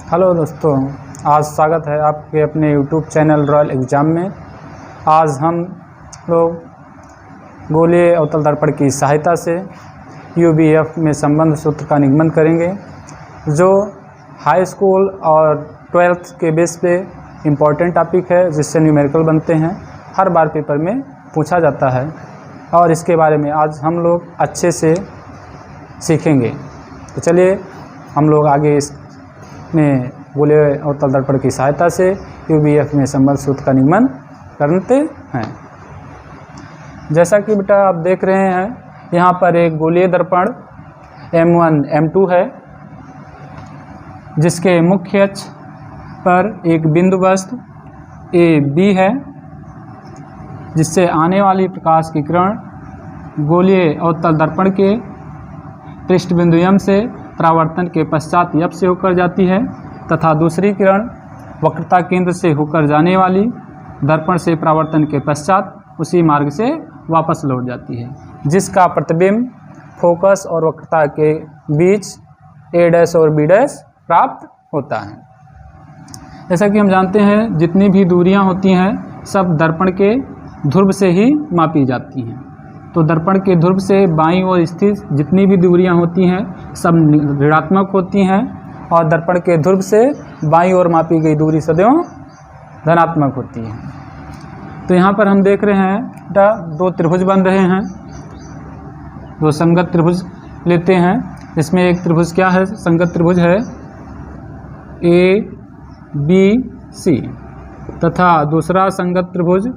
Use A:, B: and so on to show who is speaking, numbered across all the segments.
A: Hello दोस्तों, आज स्वागत है आपके अपने यूट्यूब चैनल रॉयल एग्जाम में। आज हम लोग गोलीय अवतल दर्पण की सहायता से यूबीएफ में संबंध सूत्र का निगमन करेंगे, जो हाई स्कूल और 12th के बेस पे इम्पॉर्टेंट टॉपिक है, जिससे न्यूमेरिकल बनते हैं, हर बार पेपर में पूछा जाता है और इसके बारे में आज हम लोग अच्छे से सीखेंगे। तो चलिए हम लोग आगे में गोलीय अवतल दर्पण की सहायता से यूबीएफ में संबंध सूत्र का निगमन करते हैं। जैसा कि बेटा आप देख रहे हैं, यहाँ पर एक गोलीय दर्पण M1 M2 है, जिसके मुख्य अक्ष पर एक बिंदु वस्तु AB है, जिससे आने वाली प्रकाश की किरण गोलीय अवतल दर्पण के पृष्ठ बिंदु M से परावर्तन के पश्चात F से होकर जाती है तथा दूसरी किरण वक्रता केंद्र से होकर जाने वाली दर्पण से परावर्तन के पश्चात उसी मार्ग से वापस लौट जाती है, जिसका प्रतिबिंब फोकस और वक्रता के बीच A' और B' प्राप्त होता है। जैसा कि हम जानते हैं, जितनी भी दूरियां होती हैं सब दर्पण के ध्रुव से ही मापी जाती हैं। तो दर्पण के ध्रुव से बाईं ओर स्थित जितनी भी दूरियां होती हैं सब ऋणात्मक होती हैं और दर्पण के ध्रुव से बाईं ओर मापी गई दूरी सदैव धनात्मक होती है। तो यहाँ पर हम देख रहे हैं दो त्रिभुज बन रहे हैं, दो संगत त्रिभुज लेते हैं। इसमें एक त्रिभुज क्या है, संगत त्रिभुज है ABC तथा दूसरा संगत त्रिभुज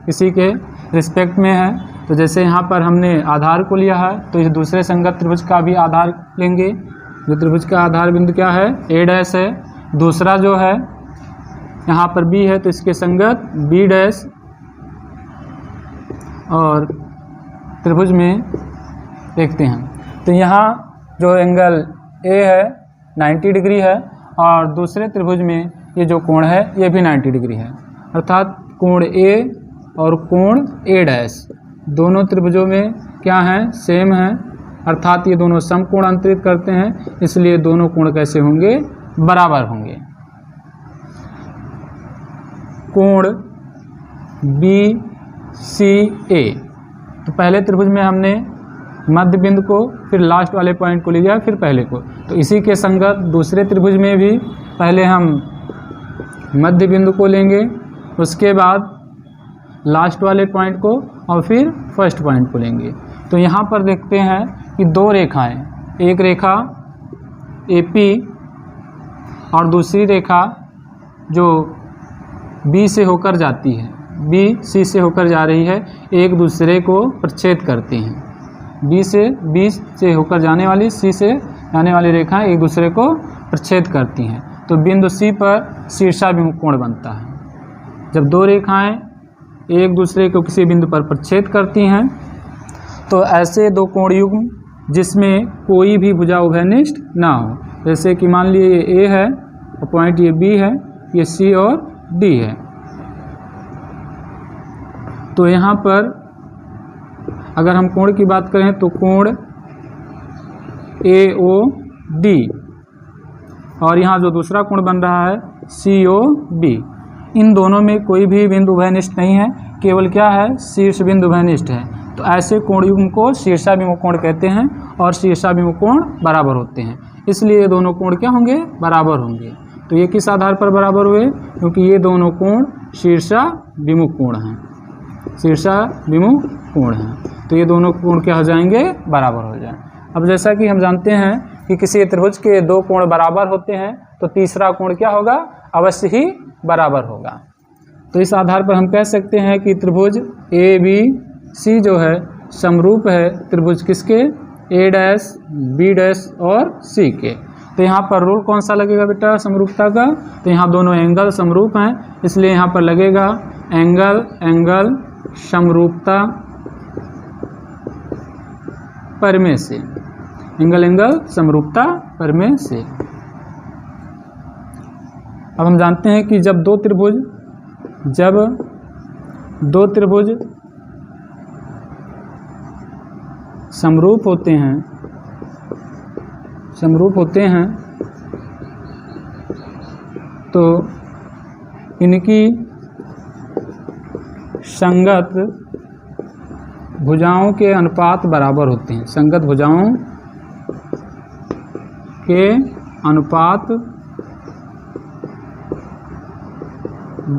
A: इसी के रिस्पेक्ट में है। तो जैसे यहाँ पर हमने आधार को लिया है, तो इस दूसरे संगत त्रिभुज का भी आधार लेंगे। जो त्रिभुज का आधार बिंदु क्या है, A' है। दूसरा जो है यहाँ पर B है, तो इसके संगत B' और त्रिभुज में देखते हैं। तो यहाँ जो एंगल A है 90 डिग्री है और दूसरे त्रिभुज में ये जो कोण है ये भी 90 डिग्री है, अर्थात कोण A और कोण A' दोनों त्रिभुजों में क्या है, सेम है, अर्थात ये दोनों समकोण अंतरित करते हैं, इसलिए दोनों कोण कैसे होंगे, बराबर होंगे। कोण BCA, तो पहले त्रिभुज में हमने मध्य बिंदु को, फिर लास्ट वाले पॉइंट को लिया, फिर पहले को। तो इसी के संगत दूसरे त्रिभुज में भी पहले हम मध्य बिंदु को लेंगे, उसके बाद लास्ट वाले पॉइंट को और फिर फर्स्ट पॉइंट को लेंगे। तो यहाँ पर देखते हैं कि दो रेखाएं, एक रेखा AP और दूसरी रेखा जो B से होकर जाती है, BC से होकर जा रही है, एक दूसरे को प्रच्छेद करती हैं। B से होकर जाने वाली, C से जाने वाली रेखाएं एक दूसरे को प्रच्छेद करती हैं। तो बिंदु C पर शीर्षाभिमुख कोण बनता है। जब दो रेखाएं एक दूसरे को किसी बिंदु पर प्रच्छेद करती हैं, तो ऐसे दो कोण युग्म जिसमें कोई भी भुजा उभयनिष्ठ ना हो, जैसे कि मान लीजिए ये A है और पॉइंट ये B है, ये C और D है। तो यहाँ पर अगर हम कोण की बात करें तो कोण AOD और यहाँ जो दूसरा कोण बन रहा है COB, इन दोनों में कोई भी बिंदु उभयनिष्ठ नहीं है, केवल क्या है, शीर्ष बिंदु उभयनिष्ठ है। तो ऐसे कोण युग्म को शीर्षाभिमुख कोण कहते हैं और शीर्षाभिमुख कोण बराबर होते हैं, इसलिए ये दोनों कोण क्या होंगे, बराबर होंगे। तो ये किस आधार पर बराबर हुए, क्योंकि ये दोनों कोण शीर्षाभिमुख कोण हैं, शीर्षाभिमुख कोण हैं। तो ये दोनों कोण क्या हो जाएंगे, बराबर हो जाए। अब जैसा कि हम जानते हैं कि किसी त्रिभुज के दो कोण बराबर होते हैं, तो तीसरा कोण क्या होगा, अवश्य ही बराबर होगा। तो इस आधार पर हम कह सकते हैं कि त्रिभुज ABC जो है समरूप है त्रिभुज किसके, A', B' और C के। तो यहाँ पर रूल कौन सा लगेगा बेटा, समरूपता का, तो यहाँ दोनों एंगल समरूप हैं, इसलिए यहाँ पर लगेगा एंगल समरूपता परमेय से, एंगल समरूपता परमेय से। अब हम जानते हैं कि जब दो त्रिभुज समरूप होते हैं तो इनकी संगत भुजाओं के अनुपात बराबर होते हैं। संगत भुजाओं के अनुपात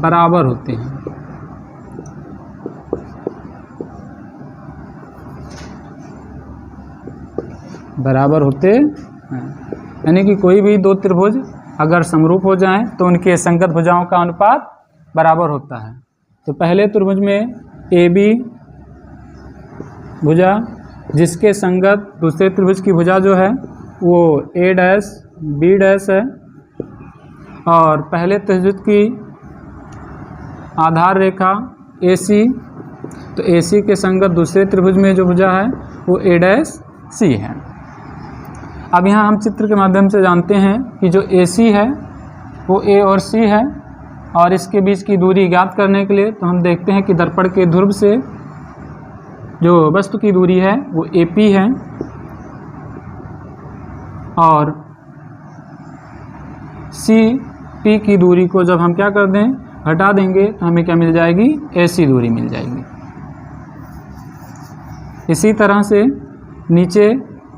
A: बराबर होते हैं। बराबर होते हैं, यानी कि कोई भी दो त्रिभुज अगर समरूप हो जाएं तो उनके संगत भुजाओं का अनुपात बराबर होता है। तो पहले त्रिभुज में ए बी भुजा, जिसके संगत दूसरे त्रिभुज की भुजा जो है वो ए डैश बी डैश है, और पहले त्रिभुज की आधार रेखा ए सी, तो ए सी के संगत दूसरे त्रिभुज में जो भुजा है वो ए डैश सी है। अब यहाँ हम चित्र के माध्यम से जानते हैं कि जो ए सी है वो ए और सी है, और इसके बीच की दूरी ज्ञात करने के लिए तो हम देखते हैं कि दर्पण के ध्रुव से जो वस्तु की दूरी है वो ए पी है, और सी पी की दूरी को जब हम क्या कर दें, हटा देंगे, तो हमें क्या मिल जाएगी, ए सी दूरी मिल जाएगी। इसी तरह से नीचे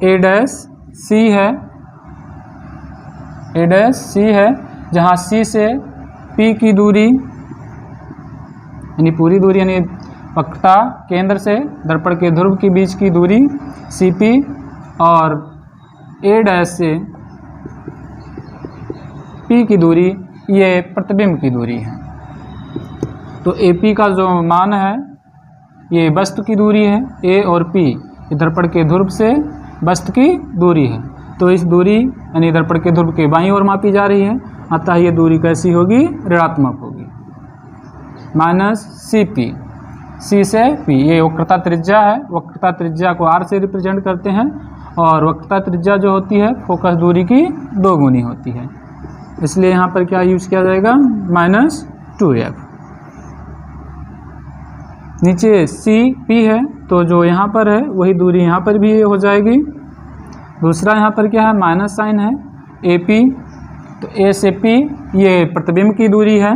A: ए डैश सी है, ए डैश सी है, जहाँ सी से पी की दूरी यानी पूरी दूरी यानी वक्रता केंद्र से दर्पण के ध्रुव के बीच की दूरी सी पी, और ए डैश से पी की दूरी ये प्रतिबिंब की दूरी है। तो ए पी का जो मान है ये वस्तु की दूरी है, ए और पी ये दर्पण के ध्रुव से वस्तु की दूरी है। तो इस दूरी यानी दर्पण के ध्रुव के बाईं ओर मापी जा रही है, अतः ये दूरी कैसी होगी, ऋणात्मक होगी। माइनस सी पी, सी से पी, ये वक्रता त्रिज्या है, वक्रता त्रिज्या को आर से रिप्रेजेंट करते हैं, और वक्रता त्रिज्या जो होती है फोकस दूरी की 2 गुनी होती है, इसलिए यहाँ पर क्या यूज किया जाएगा, -2f। नीचे सी पी है, तो जो यहाँ पर है वही दूरी यहाँ पर भी हो जाएगी। दूसरा यहाँ पर क्या है, माइनस साइन है, ए पी, तो ए से पी ये प्रतिबिंब की दूरी है,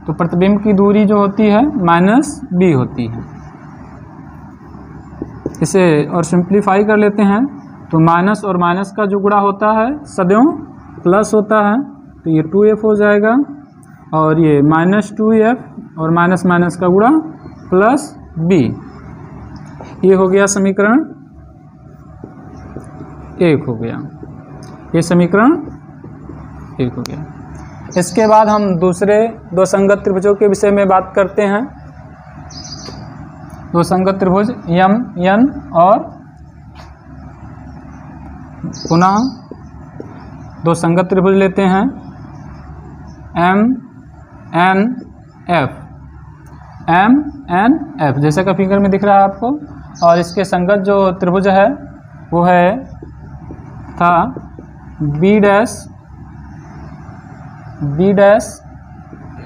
A: तो प्रतिबिंब की दूरी जो होती है -b होती है। इसे और सिंप्लीफाई कर लेते हैं, तो माइनस और माइनस का जो गुणा होता है सदैव प्लस होता है, तो ये 2f हो जाएगा, और ये -2f और माइनस माइनस का गुणा +b, ये हो गया समीकरण 1 हो गया, ये समीकरण 1 हो गया। इसके बाद हम दूसरे दो संगत त्रिभुजों के विषय में बात करते हैं। दो संगत त्रिभुज यम एन और पुनः दो संगत त्रिभुज लेते हैं M N F, M N F जैसा का फिगर में दिख रहा है आपको, और इसके संगत जो त्रिभुज है वो है था बी डैश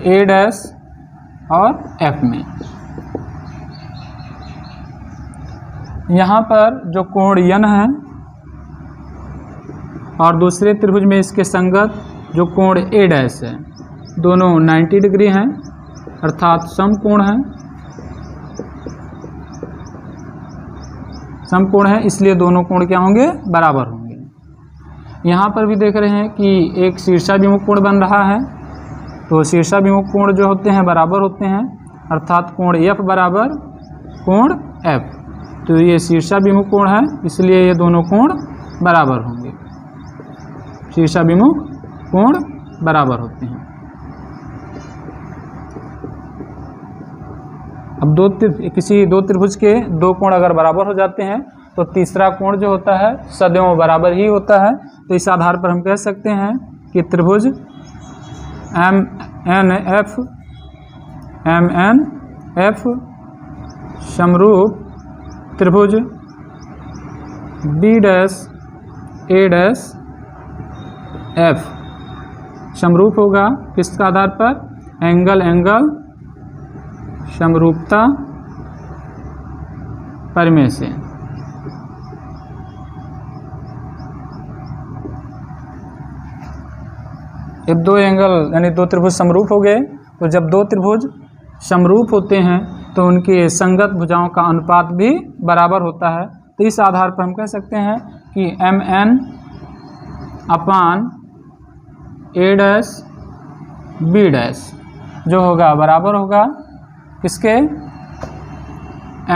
A: ए डैश और एफ में। यहाँ पर जो कोण यन है और दूसरे त्रिभुज में इसके संगत जो कोण ए डैश है, दोनों 90 डिग्री हैं, अर्थात समकोण है, समकोण है, इसलिए दोनों कोण क्या होंगे, बराबर होंगे। यहाँ पर भी देख रहे हैं कि एक शीर्षाभिमुख कोण बन रहा है, तो शीर्षाभिमुख कोण जो होते हैं बराबर होते हैं, अर्थात कोण एफ बराबर कोण एफ, तो ये शीर्षाभिमुख कोण है, इसलिए ये दोनों कोण बराबर होंगे, शीर्षाभिमुख कोण बराबर होते हैं। अब किसी दो त्रिभुज के दो कोण अगर बराबर हो जाते हैं तो तीसरा कोण जो होता है सदैव बराबर ही होता है। तो इस आधार पर हम कह सकते हैं कि त्रिभुज एम एन एफ समरूप त्रिभुज बी डैश ए डैश एफ समरूप होगा किसके आधार पर, एंगल समरूपता परिमेय से। कि दो एंगल यानी दो त्रिभुज समरूप हो गए। तो जब दो त्रिभुज समरूप होते हैं तो उनके संगत भुजाओं का अनुपात भी बराबर होता है। तो इस आधार पर हम कह सकते हैं कि MN upon A dash B dash जो होगा बराबर होगा किसके,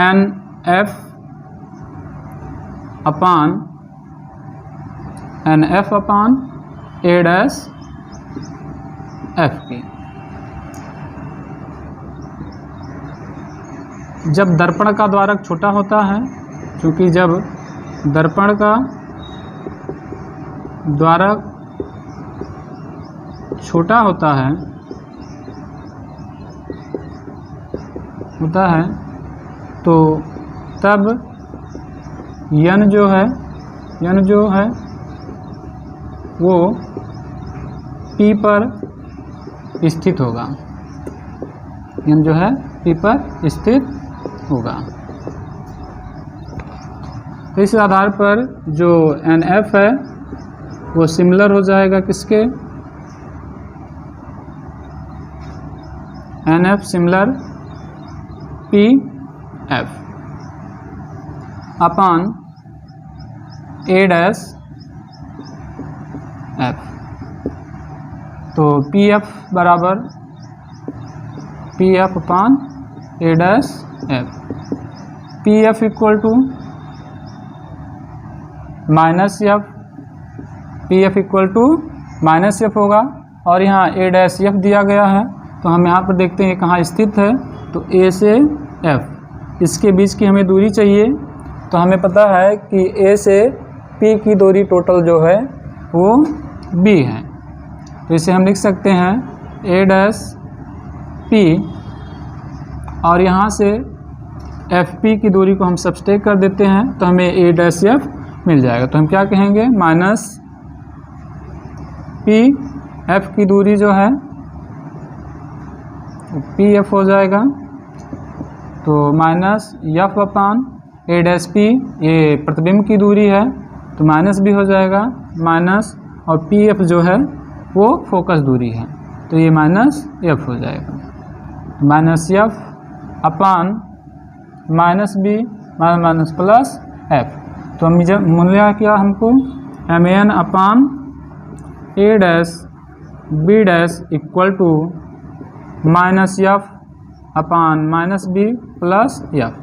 A: NF upon A dash F की। जब दर्पण का द्वारक छोटा होता है, क्योंकि जब दर्पण का द्वारक छोटा होता है तो तब यन जो है वो P पर स्थित होगा, यन जो है P पर स्थित होगा। तो इस आधार पर जो NF है वो सिमिलर हो जाएगा किसके, NF similar PF upon A dash F। तो PF बराबर PF upon A dash F। PF equal to minus F, PF equal to minus F होगा और यहाँ A डैश F दिया गया है। तो हम यहाँ पर देखते हैं कहाँ स्थित है, तो A से F इसके बीच की हमें दूरी चाहिए। तो हमें पता है कि A से P की दूरी टोटल जो है वो B है। तो इसे हम लिख सकते हैं A डैश P और यहाँ से FP की दूरी को हम सब्सट्रैक्ट कर देते हैं तो हमें A डैश F मिल जाएगा। तो हम क्या कहेंगे, माइनस P F की दूरी जो है PF हो जाएगा। तो minus F upon A dash P, ये प्रतिबिंब की दूरी है तो माइनस भी हो जाएगा माइनस, और PF जो है वो फोकस दूरी है तो ये माइनस F हो जाएगा। Minus F upon minus B minus plus F। तो हम जब मूल्य क्या हमको MN upon A dash B dash equal to minus F upon minus B plus F।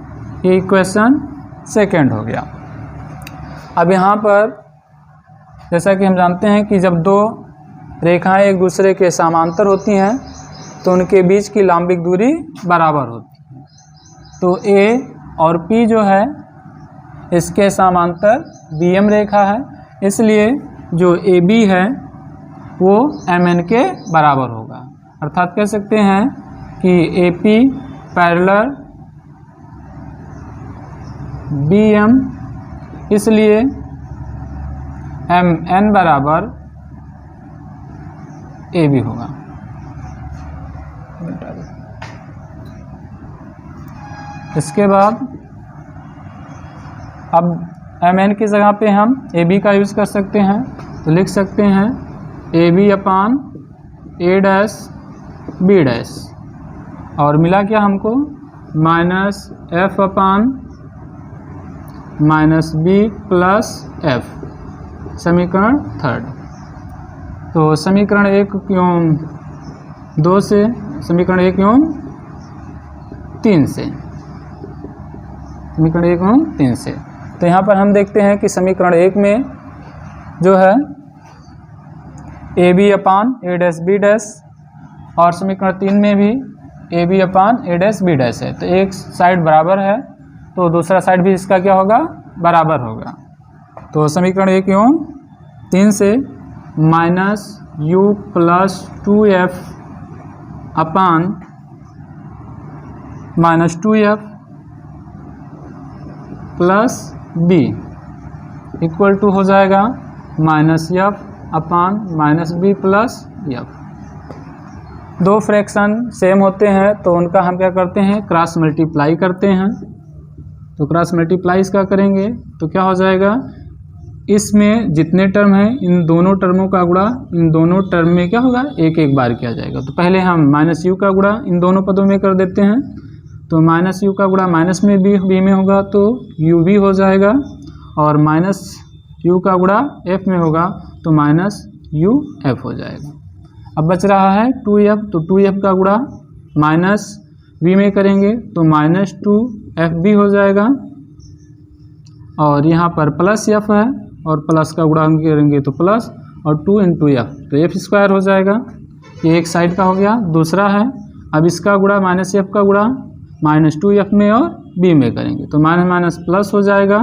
A: ये इक्वेशन सेकेंड हो गया। अब यहाँ पर जैसा कि हम जानते हैं कि जब दो रेखाएं एक दूसरे के समांतर होती हैं तो उनके बीच की लंबिक दूरी बराबर होती है। तो A और P जो है इसके समांतर BM रेखा है, इसलिए जो AB है वो MN के बराबर होगा। अर्थात कह सकते हैं कि AP पैरेलल BM, इसलिए MN बराबर AB होगा। इसके बाद अब MN की जगह पे हम AB का यूज़ कर सकते हैं, तो लिख सकते हैं AB upon A dash B dash और मिला क्या हमको minus F upon minus B plus F, समीकरण थर्ड। तो समीकरण 1 क्यों 2 से, समीकरण 1 क्यों 3 से, समीकरण 1 क्यों 3 से। तो यहाँ पर हम देखते हैं कि समीकरण 1 में जो है AB upon A dash B dash और समीकरण 3 में भी AB upon A dash B dash है। तो एक साइड बराबर है तो दूसरा साइड भी इसका क्या होगा, बराबर होगा। तो समीकरण 1 क्यों 3 से minus U plus 2F upon minus 2F plus B equal to हो जाएगा minus F upon minus B plus F। दो फ्रैक्शन सेम होते हैं तो उनका हम क्या करते हैं, क्रॉस मल्टीप्लाई करते हैं। तो क्रॉस मल्टीप्लाई इसका करेंगे तो क्या हो जाएगा इसमें जितने टर्म हैं इन दोनों टर्मों का गुणा इन दोनों टर्म में क्या होगा, एक एक बार किया जाएगा। तो पहले हम माइनस यू का गुणा इन दोनों पदों में कर देते हैं। तो माइनस यू का गुणा माइनस में बी में होगा तो यू बी हो जाएगा, और माइनस यू का गुणा एफ में होगा तो माइनस यू एफ हो जाएगा। अब बच रहा है 2f, तो 2f का गुणा माइनस v में करेंगे तो माइनस 2fb हो जाएगा, और यहाँ पर प्लस f है और प्लस का गुणा हम करेंगे तो प्लस, और 2 इंटू एफ तो एफ स्क्वायर हो जाएगा। ये एक साइड का हो गया। दूसरा है अब इसका गुणा माइनस एफ का गुणा माइनस 2f में और b में करेंगे तो माइनस माइनस प्लस हो जाएगा,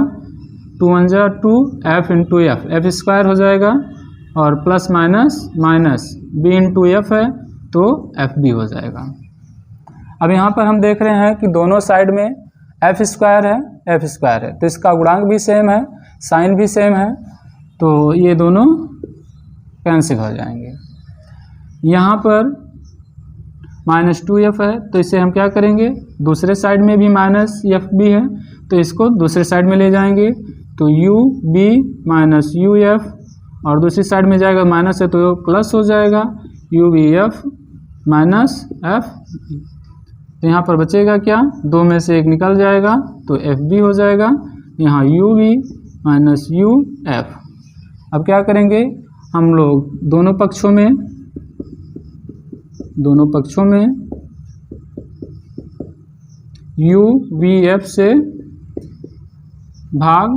A: 2 1 जा 2 f इंटू एफ स्क्वायर हो जाएगा, और plus minus minus b into F है तो एफ बी हो जाएगा। अब यहाँ पर हम देख रहे हैं कि दोनों साइड में एफ स्क्वायर है तो इसका गुणांक भी सेम है, साइन भी सेम है, तो ये दोनों कैंसिल हो जाएंगे। यहाँ पर माइनस 2f है तो इसे हम क्या करेंगे, दूसरे साइड में भी माइनस एफ बी है तो इसको दूसरे साइड में ले जाएंगे तो U B minus U F, और दूसरी साइड में जाएगा माइनस है तो प्लस हो जाएगा U B F minus F. तो यहाँ पर बचेगा क्या, 2 में से 1 निकल जाएगा तो एफ बी हो जाएगा, यहाँ U B minus U F. अब क्या करेंगे हम लोग दोनों पक्षों में यू बी एफ से भाग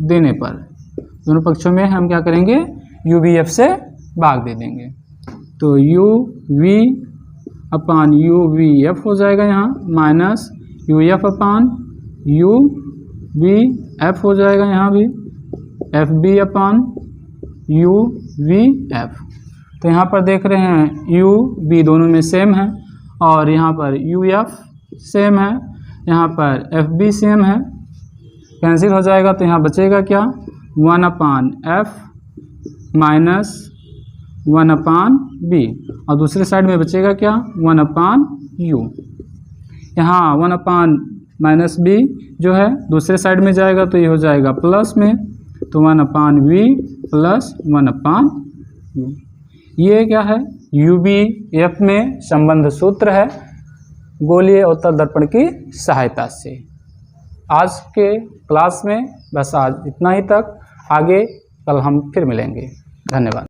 A: देने पर दोनों पक्षों में हम क्या करेंगे, यू बी एफ से भाग दे देंगे तो U V upon U V F हो जाएगा, यहाँ minus U F upon U V F हो जाएगा, यहाँ भी F B upon U V F. तो यहाँ पर देख रहे हैं यू बी दोनों में सेम है, और यहाँ पर यू एफ सेम है, यहाँ पर एफ बी सेम है, कैंसिल हो जाएगा तो यहाँ बचेगा क्या, 1 अपान एफ माइनस 1 अपान बी, और दूसरे साइड में बचेगा क्या, 1 अपान यू। यहाँ 1 अपान माइनस बी जो है दूसरे साइड में जाएगा तो ये हो जाएगा प्लस में, तो 1 अपान वी प्लस 1 अपान यू। ये क्या है, यू बी एफ में संबंध सूत्र है गोलीय अवतल दर्पण की सहायता से। आज के क्लास में बस आज इतना ही तक, आगे कल हम फिर मिलेंगे। धन्यवाद।